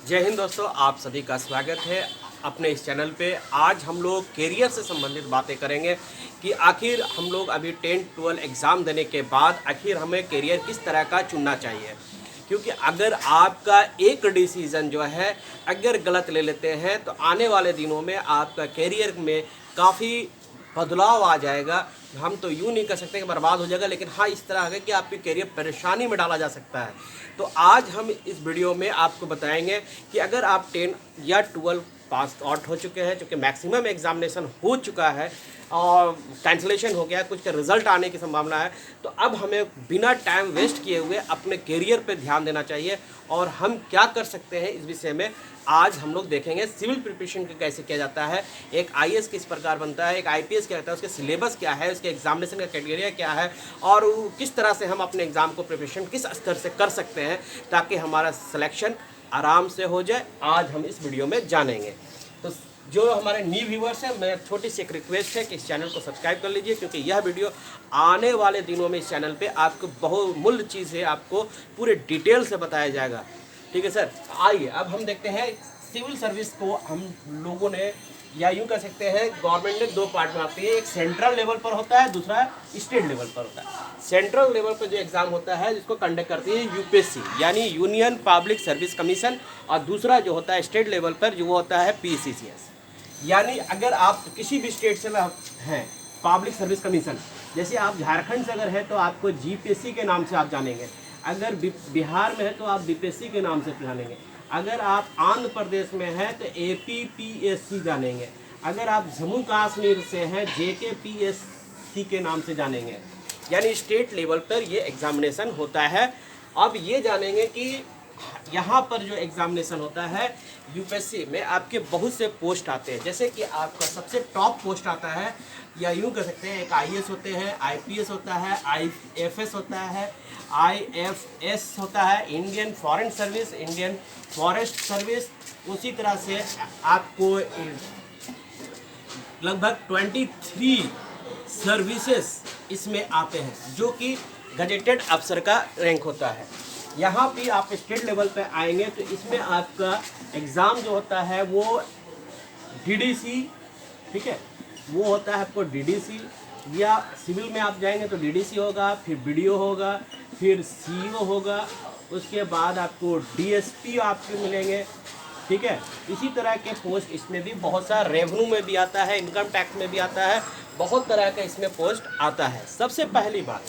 जय हिंद दोस्तों, आप सभी का स्वागत है अपने इस चैनल पे। आज हम लोग कैरियर से संबंधित बातें करेंगे कि आखिर हम लोग अभी 10-12 एग्ज़ाम देने के बाद आखिर हमें कैरियर किस तरह का चुनना चाहिए। क्योंकि अगर आपका एक डिसीज़न जो है अगर गलत ले लेते हैं तो आने वाले दिनों में आपका कैरियर में काफ़ी बदलाव आ जाएगा। हम तो यूँ नहीं कर सकते कि बर्बाद हो जाएगा, लेकिन हाँ इस तरह है कि आपकी कैरियर परेशानी में डाला जा सकता है। तो आज हम इस वीडियो में आपको बताएंगे कि अगर आप 10 या 12 पास आउट हो चुके हैं, चूँकि मैक्सिमम एग्जामिनेशन हो चुका है और कैंसिलेशन हो गया, कुछ का रिजल्ट आने की संभावना है, तो अब हमें बिना टाइम वेस्ट किए हुए अपने कैरियर पर ध्यान देना चाहिए। और हम क्या कर सकते हैं इस विषय में आज हम लोग देखेंगे। सिविल प्रिपरेशन कैसे किया जाता है, एक आईएएस किस प्रकार बनता है, एक आईपीएस क्या होता है, उसके सिलेबस क्या है, उसके एग्जामिनेशन का क्राइटेरिया क्या है और किस तरह से हम अपने एग्ज़ाम को प्रिपरेशन किस स्तर से कर सकते हैं ताकि हमारा सिलेक्शन आराम से हो जाए, आज हम इस वीडियो में जानेंगे। तो जो हमारे न्यू व्यूवर्स हैं, मैं छोटी सी एक रिक्वेस्ट है कि इस चैनल को सब्सक्राइब कर लीजिए, क्योंकि यह वीडियो आने वाले दिनों में इस चैनल पे आपको बहुमूल्य चीज़ें आपको पूरे डिटेल से बताया जाएगा। ठीक है सर, आइए अब हम देखते हैं सिविल सर्विस को हम लोगों ने, या यूँ कह सकते हैं गवर्नमेंट ने दो पार्ट में आती है, एक सेंट्रल लेवल पर होता है, दूसरा स्टेट लेवल पर होता है। सेंट्रल लेवल पर जो एग्ज़ाम होता है जिसको कंडक्ट करती है यूपीएससी यानी यूनियन पब्लिक सर्विस कमीशन, और दूसरा जो होता है स्टेट लेवल पर जो होता है पीसीसीएस। यानी अगर आप किसी भी स्टेट से हैं, पब्लिक सर्विस कमीशन, जैसे आप झारखंड से अगर है तो आपको जीपीएससी के नाम से आप जानेंगे, अगर बिहार में है तो आप बीपीएससी के नाम से जानेंगे, अगर आप आंध्र प्रदेश में हैं तो एपीपीएससी जानेंगे, अगर आप जम्मू कश्मीर से हैं जेकेपीएससी के नाम से जानेंगे। यानी स्टेट लेवल पर ये एग्जामिनेशन होता है। अब ये जानेंगे कि यहाँ पर जो एग्जामिनेशन होता है यूपीएससी में आपके बहुत से पोस्ट आते हैं, जैसे कि आपका सबसे टॉप पोस्ट आता है, या यूँ कह सकते हैं एक आईएएस होते हैं, आईपीएस होता है, आईएफएस होता है, आईएफएस होता है, Indian foreign service, Indian forest service. उसी तरह से आपको लगभग 23 सर्विसेज इसमें आते हैं जो कि गजेटेड अफसर का रैंक होता है। यहाँ भी आप स्टेट लेवल पे आएंगे तो इसमें आपका एग्ज़ाम जो होता है वो डीडीसी, ठीक है, वो होता है आपको डीडीसी, या सिविल में आप जाएंगे तो डीडीसी होगा, फिर बीडीओ होगा, फिर सीईओ होगा, उसके बाद आपको डीएसपी आपको मिलेंगे। ठीक है, इसी तरह के पोस्ट इसमें भी बहुत सारा, रेवेन्यू में भी आता है, इनकम टैक्स में भी आता है, बहुत तरह का इसमें पोस्ट आता है। सबसे पहली बात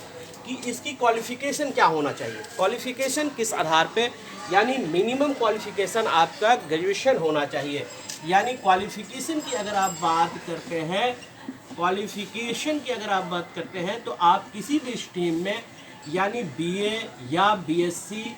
कि इसकी क्वालिफ़िकेशन क्या होना चाहिए। क्वालिफ़िकेशन किस आधार पे, यानी मिनिमम क्वालिफ़िकेशन आपका ग्रेजुएशन होना चाहिए। यानी क्वालिफ़िकेशन की अगर आप बात करते हैं, क्वालिफ़िकेशन की अगर आप बात करते हैं तो आप किसी भी स्ट्रीम में यानी बीए या बीएससी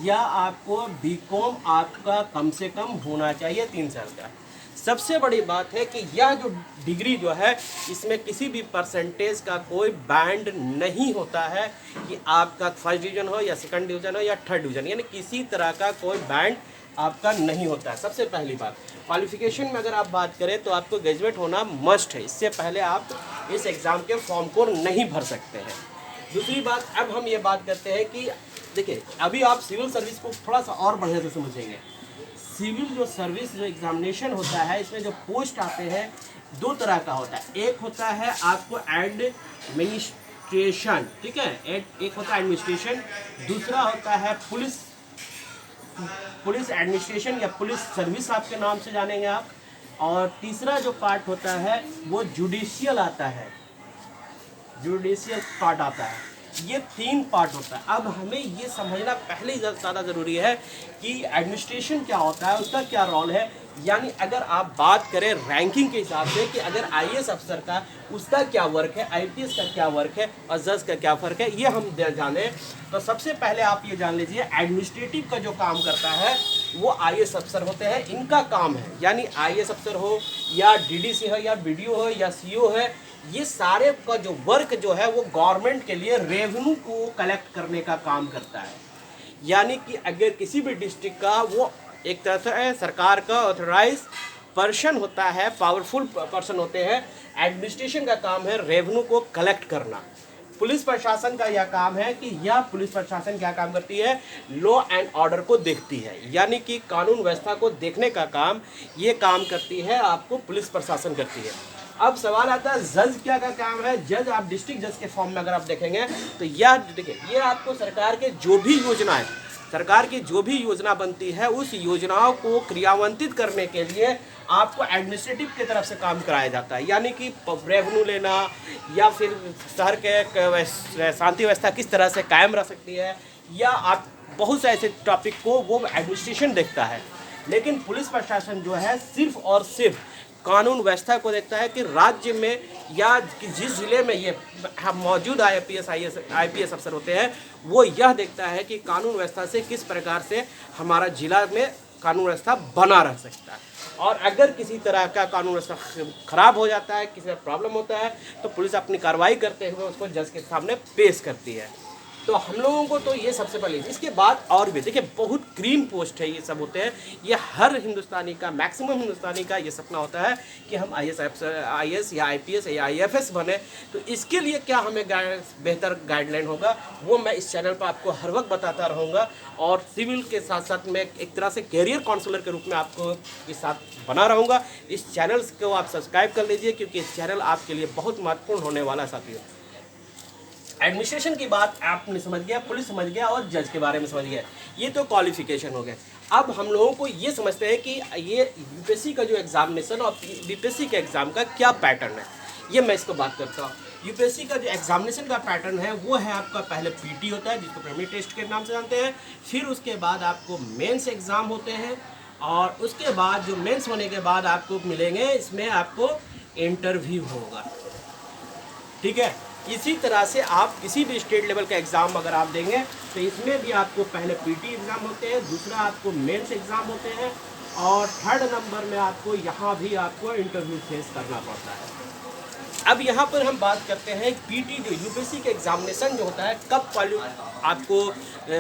या आपको बीकॉम आपका कम से कम होना चाहिए 3 साल का। सबसे बड़ी बात है कि यह जो डिग्री जो है इसमें किसी भी परसेंटेज का कोई बैंड नहीं होता है कि आपका फर्स्ट डिवीज़न हो या सेकंड डिवीज़न हो या थर्ड डिवीज़न, यानी किसी तरह का कोई बैंड आपका नहीं होता है। सबसे पहली बात, क्वालिफिकेशन में अगर आप बात करें तो आपको ग्रेजुएट होना मस्ट है, इससे पहले आप इस एग्ज़ाम के फॉर्म को नहीं भर सकते हैं। दूसरी बात, अब हम ये बात करते हैं कि देखिए अभी आप सिविल सर्विस को थोड़ा सा और बढ़िया से समझेंगे। सिविल जो सर्विस जो एग्जामिनेशन होता है इसमें जो पोस्ट आते हैं दो तरह का होता है। एक होता है आपको एडमिनिस्ट्रेशन, ठीक है, एक होता है एडमिनिस्ट्रेशन, दूसरा होता है पुलिस एडमिनिस्ट्रेशन या पुलिस सर्विस आपके नाम से जानेंगे आप, और तीसरा जो पार्ट होता है वो जुडिशियल आता है, जुडिशियल पार्ट आता है। ये 3 पार्ट होता है। अब हमें ये समझना पहले ही ज़्यादा ज़रूरी है कि एडमिनिस्ट्रेशन क्या होता है, उसका क्या रोल है। यानी अगर आप बात करें रैंकिंग के हिसाब से कि अगर आईएएस अफसर का उसका क्या वर्क है, आईपीएस का क्या वर्क है और जज का क्या फ़र्क है, ये हम जानें तो सबसे पहले आप ये जान लीजिए एडमिनिस्ट्रेटिव का जो काम करता है वो आईएएस अफसर होते हैं, इनका काम है। यानी आईएएस अफसर हो या डीडीसी हो या बीडीओ हो या सीईओ है, ये सारे का जो वर्क जो है वो गवर्नमेंट के लिए रेवेन्यू को कलेक्ट करने का काम करता है। यानी कि अगर किसी भी डिस्ट्रिक्ट का वो एक तरह से सरकार का ऑथराइज पर्सन होता है, पावरफुल पर्सन होते हैं, एडमिनिस्ट्रेशन का काम है रेवेन्यू को कलेक्ट करना। पुलिस प्रशासन का यह काम है कि यह पुलिस प्रशासन क्या काम करती है, लॉ एंड ऑर्डर को देखती है, यानी कि कानून व्यवस्था को देखने का काम ये काम करती है, आपको पुलिस प्रशासन करती है। अब सवाल आता है जज क्या का काम है। जज आप डिस्ट्रिक्ट जज के फॉर्म में अगर आप देखेंगे तो यह देखिए, ये आपको सरकार के जो भी योजना है, सरकार की जो भी योजना बनती है उस योजनाओं को क्रियान्वित करने के लिए आपको एडमिनिस्ट्रेटिव की तरफ से काम कराया जाता है, यानी कि रेवेन्यू लेना या फिर शहर के शांति व्यवस्था किस तरह से कायम रह सकती है, या आप बहुत से ऐसे टॉपिक को वो एडमिनिस्ट्रेशन देखता है। लेकिन पुलिस प्रशासन जो है सिर्फ और सिर्फ कानून व्यवस्था को देखता है कि राज्य में या जिस जिले में ये मौजूद आईपीएस अफसर होते हैं वो यह देखता है कि कानून व्यवस्था से किस प्रकार से हमारा जिला में कानून व्यवस्था बना रह सकता है, और अगर किसी तरह का कानून व्यवस्था खराब हो जाता है, किसी प्रॉब्लम होता है, तो पुलिस अपनी कार्रवाई करते हुए उसको जज के सामने पेश करती है। तो हम लोगों को तो ये सबसे पहले, इसके बाद और भी देखिए बहुत क्रीम पोस्ट है, ये सब होते हैं, ये हर हिंदुस्तानी का, मैक्सिमम हिंदुस्तानी का ये सपना होता है कि हम आईएएस या आईपीएस या आईएफएस बने। तो इसके लिए क्या हमें बेहतर गाइडलाइन होगा वो मैं इस चैनल पर आपको हर वक्त बताता रहूँगा, और सिविल के साथ साथ मैं एक तरह से कैरियर काउंसलर के रूप में आपको इस साथ बना रहूँगा। इस चैनल को आप सब्सक्राइब कर लीजिए, क्योंकि इस चैनल आपके लिए बहुत महत्वपूर्ण होने वाला साथियों। एडमिनिस्ट्रेशन की बात आपने समझ गया, पुलिस समझ गया और जज के बारे में समझ गया, ये तो क्वालिफिकेशन हो गए। अब हम लोगों को ये समझते हैं कि ये यूपीएससी का जो एग्जामिनेशन और बीपीएससी के एग्ज़ाम का क्या पैटर्न है, ये मैं इसको बात करता हूँ। यूपीएससी का जो एग्जामिनेशन का पैटर्न है वो है आपका पहले पीटी होता है, जिसको प्राइमरी टेस्ट के नाम से जानते हैं, फिर उसके बाद आपको मेंस एग्ज़ाम होते हैं, और उसके बाद जो मेंस होने के बाद आपको मिलेंगे, इसमें आपको इंटरव्यू होगा, ठीक है। इसी तरह से आप किसी भी स्टेट लेवल का एग्ज़ाम अगर आप देंगे तो इसमें भी आपको पहले पीटी एग्ज़ाम होते हैं, दूसरा आपको मेंस एग्ज़ाम होते हैं, और थर्ड नंबर में आपको यहाँ भी आपको इंटरव्यू फेस करना पड़ता है। अब यहाँ पर हम बात करते हैं पीटी जो यूपीएससी के एग्जामिनेशन जो होता है, कब आपको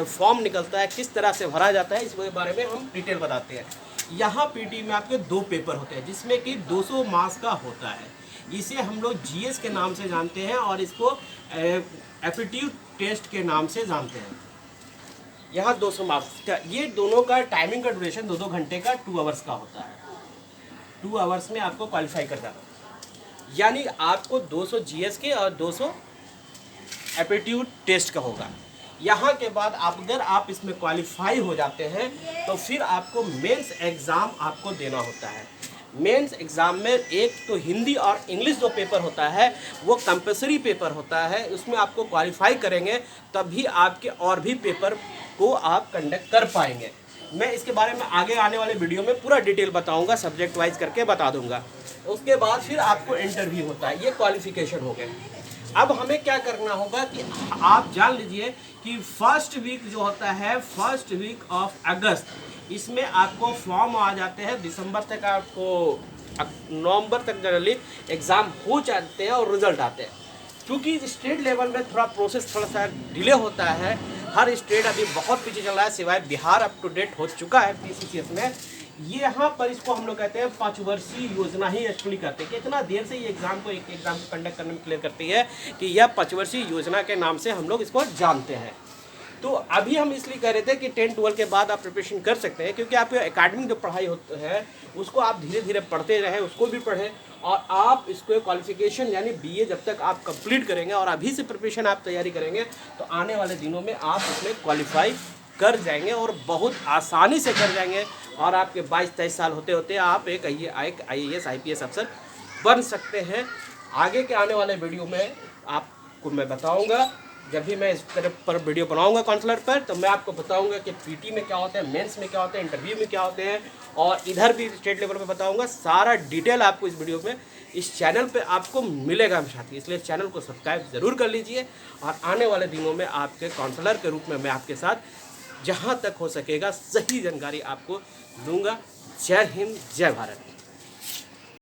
फॉर्म निकलता है, किस तरह से भरा जाता है, इस बारे में हम डिटेल बताते हैं। यहाँ पीटी में आपके 2 पेपर होते हैं, जिसमें कि 200 मार्क्स का होता है। इसे हम लोग जीएस के नाम से जानते हैं और इसको एप्टीट्यूड टेस्ट के नाम से जानते हैं। यहाँ 200 मार्क्स का, ये दोनों का टाइमिंग का ड्यूरेशन 2-2 घंटे का 2 आवर्स का होता है। 2 आवर्स में आपको क्वालिफाई कर जाना, यानी आपको 200 जीएस के और 200 एप्टीट्यूड टेस्ट का होगा। यहाँ के बाद अगर आप इसमें क्वालिफाई हो जाते हैं तो फिर आपको मेंस एग्ज़ाम आपको देना होता है। मेंस एग्ज़ाम में एक तो हिंदी और इंग्लिश जो पेपर होता है वो कंपलसरी पेपर होता है, उसमें आपको क्वालिफाई करेंगे तभी आपके और भी पेपर को आप कंडक्ट कर पाएंगे। मैं इसके बारे में आगे आने वाले वीडियो में पूरा डिटेल बताऊंगा, सब्जेक्ट वाइज करके बता दूंगा। उसके बाद फिर आपको इंटरव्यू होता है, ये क्वालिफिकेशन हो गए। अब हमें क्या करना होगा कि आप जान लीजिए कि फर्स्ट वीक जो होता है, फर्स्ट वीक ऑफ अगस्त, इसमें आपको फॉर्म आ जाते हैं। दिसंबर तक आपको, नवंबर तक जनरली एग्ज़ाम हो जाते हैं और रिजल्ट आते हैं। क्योंकि स्टेट लेवल में थोड़ा प्रोसेस थोड़ा सा डिले होता है, हर स्टेट अभी बहुत पीछे चल रहा है, सिवाय बिहार अप टू डेट हो चुका है पीसीसीएस में। यहाँ पर इसको हम लोग कहते हैं 5 वर्षीय योजना ही एक्चुअली करते हैं कि इतना देर से ये एग्ज़ाम को कंडक्ट करने में क्लियर करती है कि यह 5 वर्षीय योजना के नाम से हम लोग इसको जानते हैं। तो अभी हम इसलिए कह रहे थे कि 10-12 के बाद आप प्रिपरेशन कर सकते हैं, क्योंकि आपकी एकेडमिक जो पढ़ाई होती है उसको आप धीरे धीरे पढ़ते रहें, उसको भी पढ़ें, और आप इसको क्वालिफिकेशन यानी बीए जब तक आप कंप्लीट करेंगे और अभी से प्रिपरेशन आप तैयारी करेंगे तो आने वाले दिनों में आप उसमें क्वालिफाई कर जाएंगे और बहुत आसानी से कर जाएंगे, और आपके 22-23 साल होते होते आप एक आईएएस आईपीएस अफसर बन सकते हैं। आगे के आने वाले वीडियो में आपको मैं बताऊंगा, जब भी मैं इस तरह पर वीडियो बनाऊंगा काउंसलर पर, तो मैं आपको बताऊंगा कि पीटी में क्या होता है, मेंस में क्या होता है, इंटरव्यू में क्या होते हैं, और इधर भी स्टेट लेवल पे बताऊंगा। सारा डिटेल आपको इस वीडियो में इस चैनल पे आपको मिलेगा साथी, इसलिए चैनल को सब्सक्राइब ज़रूर कर लीजिए, और आने वाले दिनों में आपके काउंसलर के रूप में मैं आपके साथ जहाँ तक हो सकेगा सही जानकारी आपको दूंगा। जय हिंद, जय भारत।